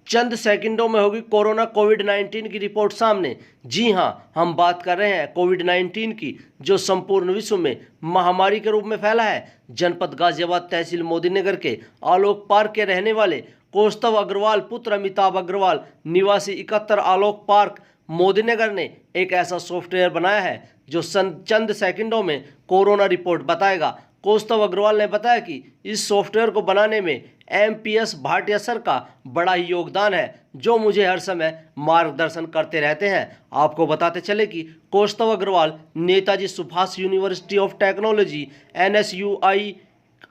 चंद सेकंडों में होगी कोरोना कोविड-19 की रिपोर्ट सामने। जी हां, हम बात कर रहे हैं कोविड-19 की, जो संपूर्ण विश्व में महामारी के रूप में फैला है। जनपद गाजियाबाद तहसील मोदीनगर के आलोक पार्क के रहने वाले कौस्तव अग्रवाल पुत्र अमिताभ अग्रवाल निवासी 71 आलोक पार्क मोदीनगर ने एक ऐसा सॉफ्टवेयर बनाया है जो चंद सेकंडों में कोरोना रिपोर्ट बताएगा। कौस्तव अग्रवाल ने बताया कि इस सॉफ्टवेयर को बनाने में एमपीएस भाटिया सर का बड़ा ही योगदान है, जो मुझे हर समय मार्गदर्शन करते रहते हैं। आपको बताते चले कि Kaustav Agarwal Netaji Subhash university of technology NSUI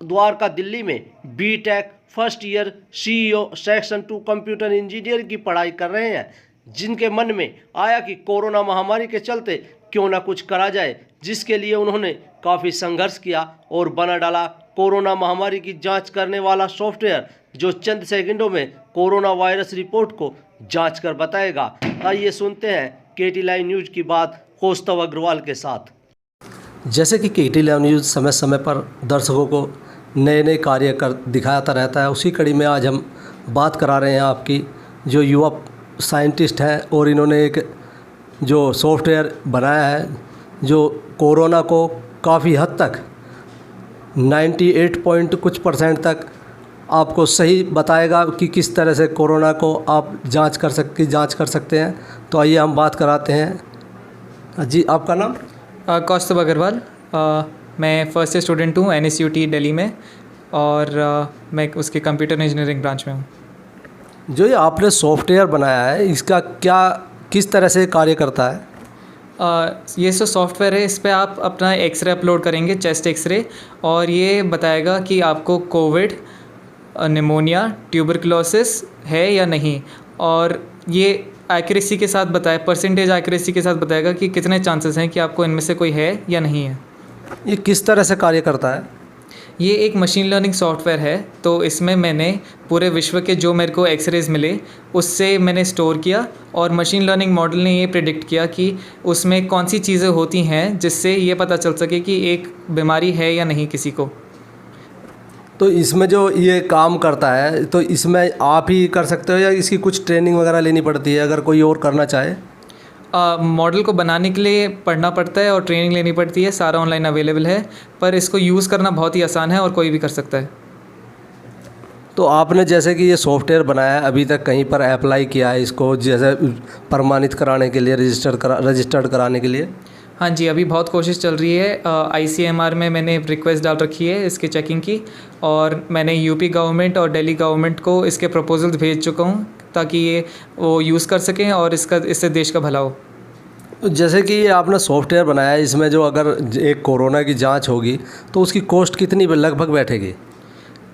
Dwarka Delhi में BTech first year CEO section 2 computer engineer की पढ़ाई कर रहे हैं, जिनके मन में आया कि कोरोना महामारी के चलते क्यों ना कुछ करा जाए, जिसके लिए उन्होंने काफ़ी संघर्ष किया और बना डाला कोरोना महामारी की जांच करने वाला सॉफ्टवेयर, जो चंद सेकंडों में कोरोना वायरस रिपोर्ट को जांच कर बताएगा। आइए सुनते हैं KT लाइव न्यूज़ की बात कौस्तव अग्रवाल के साथ। जैसे कि KT लाइव न्यूज़ समय समय पर दर्शकों को नए नए कार्य कर दिखाता रहता है, उसी कड़ी में आज हम बात करा रहे हैं आपकी जो युवा साइंटिस्ट हैं, और इन्होंने एक जो सॉफ्टवेयर बनाया है जो कोरोना को काफ़ी हद तक 98 पॉइंट कुछ % तक आपको सही बताएगा कि किस तरह से कोरोना को आप जांच कर सकते हैं। तो आइए हम बात कराते हैं। जी, आपका नाम? कौस्तव अग्रवाल। मैं फर्स्ट ईयर स्टूडेंट हूँ NSUT दिल्ली में, और मैं उसके कंप्यूटर इंजीनियरिंग ब्रांच में हूँ। जो ये आपने सॉफ्टवेयर बनाया है, इसका किस तरह से कार्य करता है? ये जो सॉफ्टवेयर है, इस पे आप अपना एक्सरे अपलोड करेंगे, चेस्ट एक्सरे, और ये बताएगा कि आपको कोविड, निमोनिया, ट्यूबरकुलोसिस है या नहीं, और ये एक्यूरेसी के साथ परसेंटेज एक्यूरेसी के साथ बताएगा कि कितने चांसेस हैं कि आपको इनमें से कोई है या नहीं है। ये किस तरह से कार्य करता है? ये एक मशीन लर्निंग सॉफ्टवेयर है, तो इसमें मैंने पूरे विश्व के जो मेरे को एक्सरेज मिले उससे मैंने स्टोर किया, और मशीन लर्निंग मॉडल ने ये प्रिडिक्ट किया कि उसमें कौन सी चीज़ें होती हैं जिससे ये पता चल सके कि एक बीमारी है या नहीं किसी को। तो इसमें जो ये काम करता है, तो इसमें आप ही कर सकते हो या इसकी कुछ ट्रेनिंग वगैरह लेनी पड़ती है अगर कोई और करना चाहे? मॉडल को बनाने के लिए पढ़ना पड़ता है और ट्रेनिंग लेनी पड़ती है, सारा ऑनलाइन अवेलेबल है, पर इसको यूज़ करना बहुत ही आसान है और कोई भी कर सकता है। तो आपने जैसे कि ये सॉफ्टवेयर बनाया है, अभी तक कहीं पर अप्लाई किया है इसको, जैसे प्रमाणित कराने के लिए, रजिस्टर्ड कराने के लिए? हाँ जी, अभी बहुत कोशिश चल रही है। ICMR में मैंने रिक्वेस्ट डाल रखी है इसकी चेकिंग की, और मैंने UP गवर्नमेंट और दिल्ली गवर्नमेंट को इसके प्रपोजल्स भेज चुका हूँ ताकि ये वो यूज़ कर सकें और इससे देश का भला हो। जैसे कि ये आपने सॉफ्टवेयर बनाया है, इसमें जो अगर एक कोरोना की जांच होगी तो उसकी कॉस्ट कितनी लगभग बैठेगी?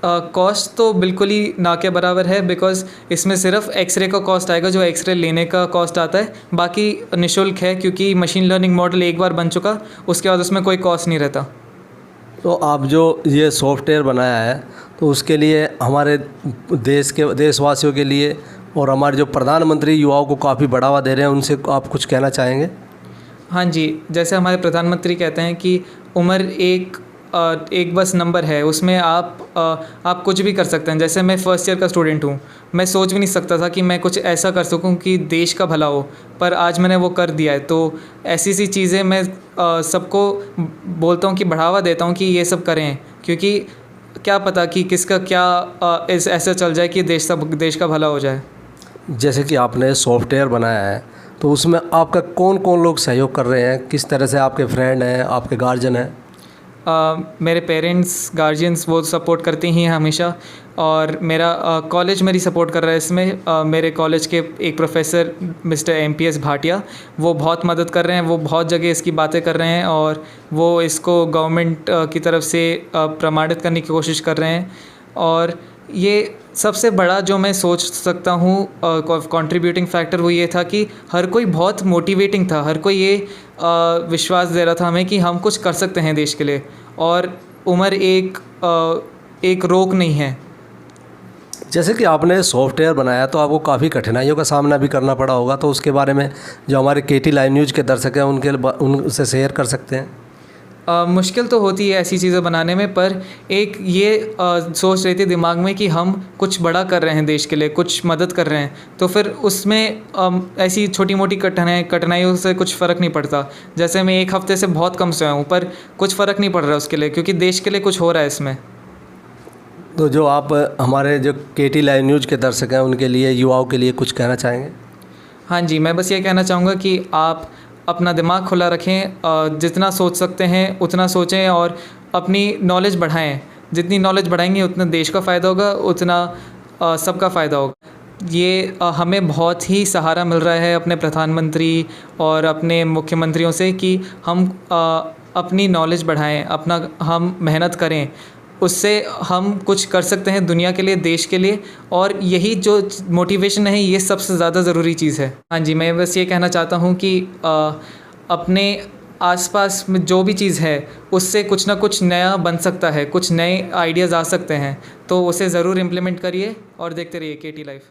कॉस्ट तो बिल्कुल ही ना के बराबर है, बिकॉज़ इसमें सिर्फ एक्सरे का कॉस्ट आएगा, जो एक्सरे लेने का कॉस्ट आता है, बाकी निःशुल्क है, क्योंकि मशीन लर्निंग मॉडल एक बार बन चुका, उसके बाद उसमें कोई कॉस्ट नहीं रहता। तो आप जो ये सॉफ्टवेयर बनाया है, तो उसके लिए हमारे देशवासियों के लिए और हमारे जो प्रधानमंत्री युवाओं को काफ़ी बढ़ावा दे रहे हैं, उनसे आप कुछ कहना चाहेंगे? हाँ जी, जैसे हमारे प्रधानमंत्री कहते हैं कि उम्र एक बस नंबर है, उसमें आप कुछ भी कर सकते हैं। जैसे मैं फर्स्ट ईयर का स्टूडेंट हूँ, मैं सोच भी नहीं सकता था कि मैं कुछ ऐसा कर सकूँ कि देश का भला हो, पर आज मैंने वो कर दिया है। तो ऐसी सी चीज़ें मैं सबको बोलता हूँ कि बढ़ावा देता हूँ कि ये सब करें, क्योंकि क्या पता कि किसका क्या ऐसा चल जाए कि देश का भला हो जाए। जैसे कि आपने सॉफ्टवेयर बनाया है, तो उसमें आपका कौन कौन लोग सहयोग कर रहे हैं? किस तरह से आपके फ्रेंड हैं, आपके गार्जियन हैं? मेरे पेरेंट्स, गार्जियंस वो सपोर्ट करते ही हैं हमेशा, और मेरा कॉलेज मेरी सपोर्ट कर रहा है इसमें। मेरे कॉलेज के एक प्रोफेसर मिस्टर MPS भाटिया, वो बहुत मदद कर रहे हैं, वो बहुत जगह इसकी बातें कर रहे हैं, और वो इसको गवर्नमेंट की तरफ से प्रमाणित करने की कोशिश कर रहे हैं। और ये सबसे बड़ा जो मैं सोच सकता हूँ कंट्रीब्यूटिंग फैक्टर वो ये था कि हर कोई बहुत मोटिवेटिंग था, हर कोई ये विश्वास दे रहा था हमें कि हम कुछ कर सकते हैं देश के लिए, और उम्र एक रोक नहीं है। जैसे कि आपने सॉफ्टवेयर बनाया, तो आपको काफ़ी कठिनाइयों का सामना भी करना पड़ा होगा, तो उसके बारे में जो हमारे KT लाइव न्यूज़ के दर्शक हैं उनसे शेयर कर सकते हैं? मुश्किल तो होती है ऐसी चीज़ें बनाने में, पर एक ये सोच रहती है दिमाग में कि हम कुछ बड़ा कर रहे हैं देश के लिए, कुछ मदद कर रहे हैं, तो फिर उसमें ऐसी छोटी मोटी कठिनाइयों से कुछ फ़र्क नहीं पड़ता। जैसे मैं 1 हफ़्ते से बहुत कम सोया हूँ, पर कुछ फ़र्क नहीं पड़ रहा उसके लिए, क्योंकि देश के लिए कुछ हो रहा है इसमें। तो जो आप हमारे जो KT लाइव न्यूज़ के दर्शक हैं उनके लिए, युवाओं के लिए कुछ कहना चाहेंगे? हाँ जी, मैं बस ये कहना चाहूँगा कि आप अपना दिमाग खुला रखें, जितना सोच सकते हैं उतना सोचें और अपनी नॉलेज बढ़ाएं। जितनी नॉलेज बढ़ाएंगे उतना देश का फ़ायदा होगा, उतना सबका फ़ायदा होगा। ये हमें बहुत ही सहारा मिल रहा है अपने प्रधानमंत्री और अपने मुख्यमंत्रियों से कि हम अपनी नॉलेज बढ़ाएं, हम मेहनत करें, उससे हम कुछ कर सकते हैं दुनिया के लिए, देश के लिए, और यही जो मोटिवेशन है ये सबसे ज़्यादा ज़रूरी चीज़ है। हाँ जी, मैं बस ये कहना चाहता हूँ कि अपने आसपास में जो भी चीज़ है उससे कुछ ना कुछ नया बन सकता है, कुछ नए आइडियाज़ आ सकते हैं, तो उसे ज़रूर इम्प्लीमेंट करिए और देखते रहिए KT लाइव।